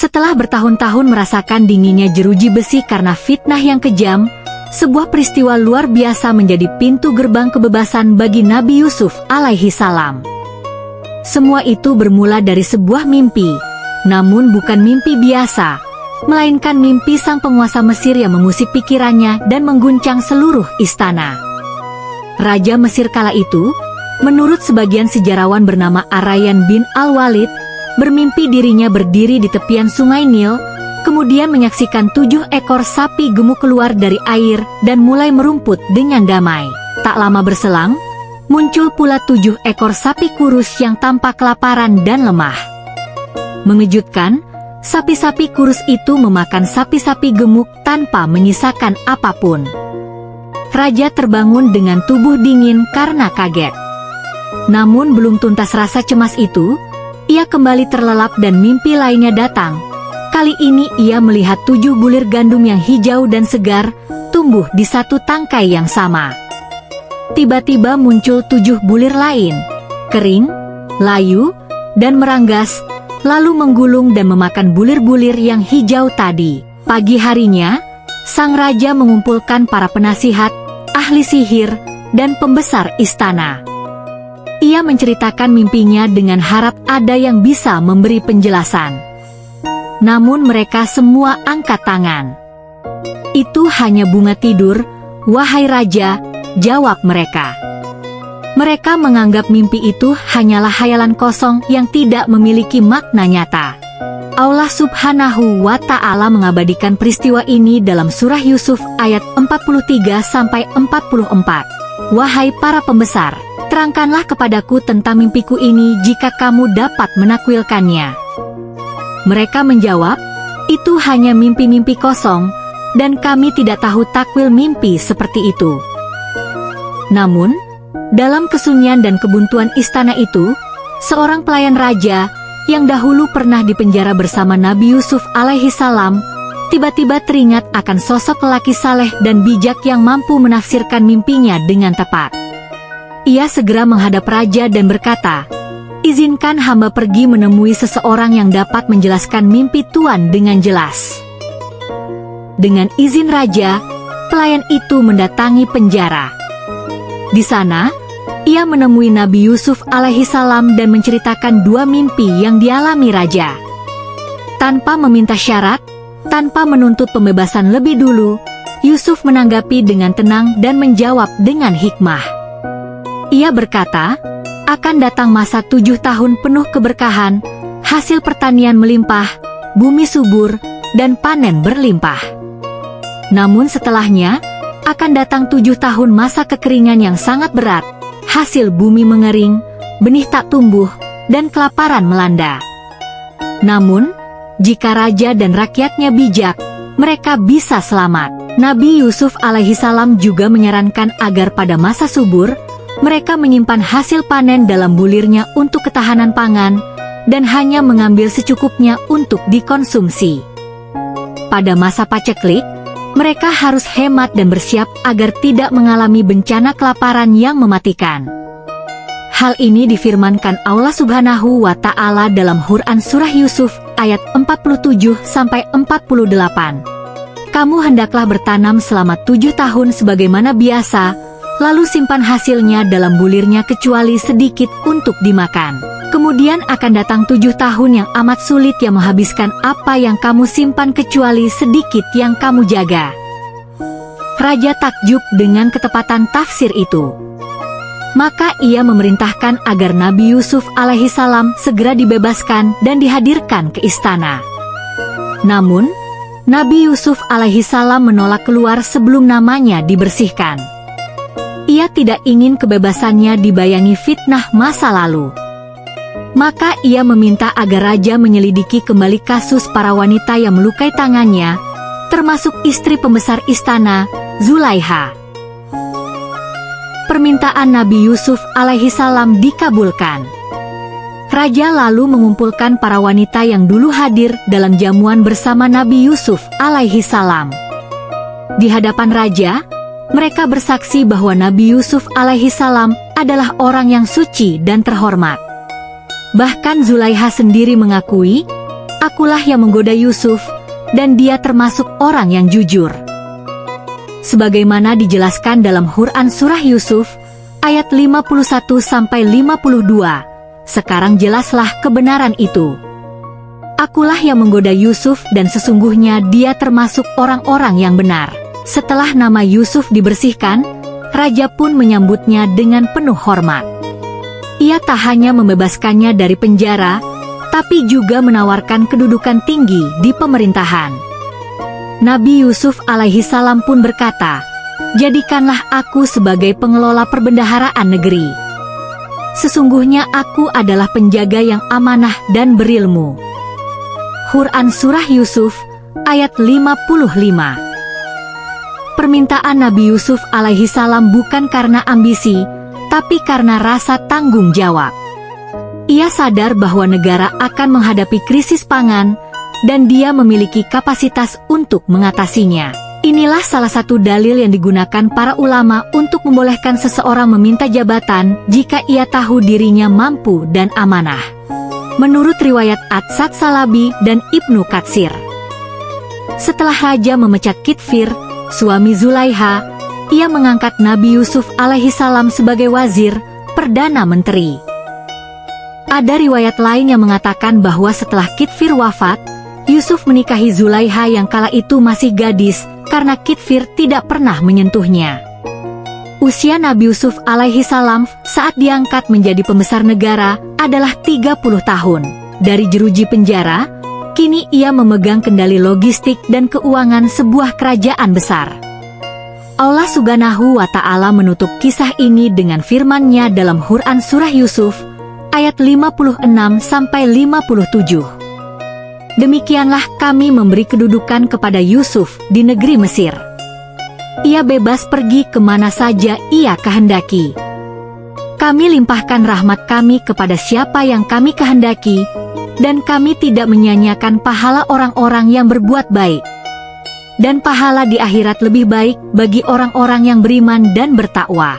Setelah bertahun-tahun merasakan dinginnya jeruji besi karena fitnah yang kejam, sebuah peristiwa luar biasa menjadi pintu gerbang kebebasan bagi Nabi Yusuf alaihi salam. Semua itu bermula dari sebuah mimpi, namun bukan mimpi biasa, melainkan mimpi sang penguasa Mesir yang mengusik pikirannya dan mengguncang seluruh istana. Raja Mesir kala itu, menurut sebagian sejarawan bernama Arayyan bin Al-Walid, bermimpi dirinya berdiri di tepian sungai Nil, kemudian menyaksikan 7 ekor sapi gemuk keluar dari air dan mulai merumput dengan damai. Tak lama berselang, muncul pula 7 ekor sapi kurus yang tampak kelaparan dan lemah. Mengejutkan, sapi-sapi kurus itu memakan sapi-sapi gemuk tanpa menyisakan apapun. Raja terbangun dengan tubuh dingin karena kaget. Namun belum tuntas rasa cemas itu, ia kembali terlelap dan mimpi lainnya datang. Kali ini ia melihat 7 bulir gandum yang hijau dan segar, tumbuh di satu tangkai yang sama. Tiba-tiba muncul 7 bulir lain, kering, layu, dan meranggas, lalu menggulung dan memakan bulir-bulir yang hijau tadi. Pagi harinya, sang raja mengumpulkan para penasihat, ahli sihir, dan pembesar istana. Ia menceritakan mimpinya dengan harap ada yang bisa memberi penjelasan. Namun mereka semua angkat tangan. "Itu hanya bunga tidur, wahai raja," jawab mereka. Mereka menganggap mimpi itu hanyalah khayalan kosong yang tidak memiliki makna nyata. Allah Subhanahu wa Ta'ala mengabadikan peristiwa ini dalam surah Yusuf ayat 43-44. "Wahai para pembesar, terangkanlah kepadaku tentang mimpiku ini jika kamu dapat menakwilkannya." Mereka menjawab, "Itu hanya mimpi-mimpi kosong, dan kami tidak tahu takwil mimpi seperti itu." Namun, dalam kesunyian dan kebuntuan istana itu, seorang pelayan raja, yang dahulu pernah dipenjara bersama Nabi Yusuf alaihi salam, tiba-tiba teringat akan sosok lelaki saleh dan bijak yang mampu menafsirkan mimpinya dengan tepat. Ia segera menghadap raja dan berkata, "Izinkan hamba pergi menemui seseorang yang dapat menjelaskan mimpi tuan dengan jelas." Dengan izin raja, pelayan itu mendatangi penjara. Di sana, ia menemui Nabi Yusuf alaihi salam dan menceritakan 2 mimpi yang dialami raja. Tanpa meminta syarat, tanpa menuntut pembebasan lebih dulu, Yusuf menanggapi dengan tenang dan menjawab dengan hikmah. Ia berkata, akan datang masa 7 tahun penuh keberkahan, hasil pertanian melimpah, bumi subur, dan panen berlimpah. Namun setelahnya, akan datang 7 tahun masa kekeringan yang sangat berat, hasil bumi mengering, benih tak tumbuh, dan kelaparan melanda. Namun, jika raja dan rakyatnya bijak, mereka bisa selamat. Nabi Yusuf alaihi salam juga menyarankan agar pada masa subur, mereka menyimpan hasil panen dalam bulirnya untuk ketahanan pangan, dan hanya mengambil secukupnya untuk dikonsumsi. Pada masa paceklik, mereka harus hemat dan bersiap agar tidak mengalami bencana kelaparan yang mematikan. Hal ini difirmankan Allah Subhanahu wa Ta'ala dalam Quran Surah Yusuf ayat 47-48. "Kamu hendaklah bertanam selama 7 tahun sebagaimana biasa, lalu simpan hasilnya dalam bulirnya kecuali sedikit untuk dimakan. Kemudian akan datang 7 tahun yang amat sulit yang menghabiskan apa yang kamu simpan kecuali sedikit yang kamu jaga." Raja takjub dengan ketepatan tafsir itu. Maka ia memerintahkan agar Nabi Yusuf alaihi salam segera dibebaskan dan dihadirkan ke istana. Namun, Nabi Yusuf alaihi salam menolak keluar sebelum namanya dibersihkan. Ia tidak ingin kebebasannya dibayangi fitnah masa lalu. Maka ia meminta agar raja menyelidiki kembali kasus para wanita yang melukai tangannya, termasuk istri pembesar istana, Zulaiha. Permintaan Nabi Yusuf alaihi salam dikabulkan. Raja lalu mengumpulkan para wanita yang dulu hadir dalam jamuan bersama Nabi Yusuf alaihi salam. Di hadapan raja, mereka bersaksi bahwa Nabi Yusuf alaihi salam adalah orang yang suci dan terhormat. Bahkan Zulaiha sendiri mengakui, Akulah yang menggoda Yusuf, dan dia termasuk orang yang jujur. Sebagaimana dijelaskan dalam Quran Surah Yusuf, ayat 51-52, sekarang jelaslah kebenaran itu. Akulah yang menggoda Yusuf dan sesungguhnya dia termasuk orang-orang yang benar. Setelah nama Yusuf dibersihkan, raja pun menyambutnya dengan penuh hormat. Ia tak hanya membebaskannya dari penjara, tapi juga menawarkan kedudukan tinggi di pemerintahan. Nabi Yusuf alaihi salam pun berkata, "Jadikanlah aku sebagai pengelola perbendaharaan negeri. Sesungguhnya aku adalah penjaga yang amanah dan berilmu." Quran Surah Yusuf, ayat 55. Permintaan Nabi Yusuf alaihi salam bukan karena ambisi, tapi karena rasa tanggung jawab. Ia sadar bahwa negara akan menghadapi krisis pangan, dan dia memiliki kapasitas untuk mengatasinya. Inilah salah satu dalil yang digunakan para ulama untuk membolehkan seseorang meminta jabatan jika ia tahu dirinya mampu dan amanah. Menurut riwayat Atsat Salabi dan Ibnu Katsir, setelah raja memecat Kitfir, suami Zulaiha, ia mengangkat Nabi Yusuf alaihi salam sebagai wazir, perdana menteri. Ada riwayat lain yang mengatakan bahwa setelah Kitfir wafat, Yusuf menikahi Zulaiha yang kala itu masih gadis, karena Kitfir tidak pernah menyentuhnya. Usia Nabi Yusuf alaihi salam saat diangkat menjadi pembesar negara adalah 30 tahun. Dari jeruji penjara, kini ia memegang kendali logistik dan keuangan sebuah kerajaan besar. Allah Subhanahu wa Ta'ala menutup kisah ini dengan firman-Nya dalam Quran Surah Yusuf, ayat 56-57. Demikianlah kami memberi kedudukan kepada Yusuf di negeri Mesir. Ia bebas pergi kemana saja ia kehendaki. Kami limpahkan rahmat kami kepada siapa yang kami kehendaki, dan kami tidak menyia-nyiakan pahala orang-orang yang berbuat baik. Dan pahala di akhirat lebih baik bagi orang-orang yang beriman dan bertakwa.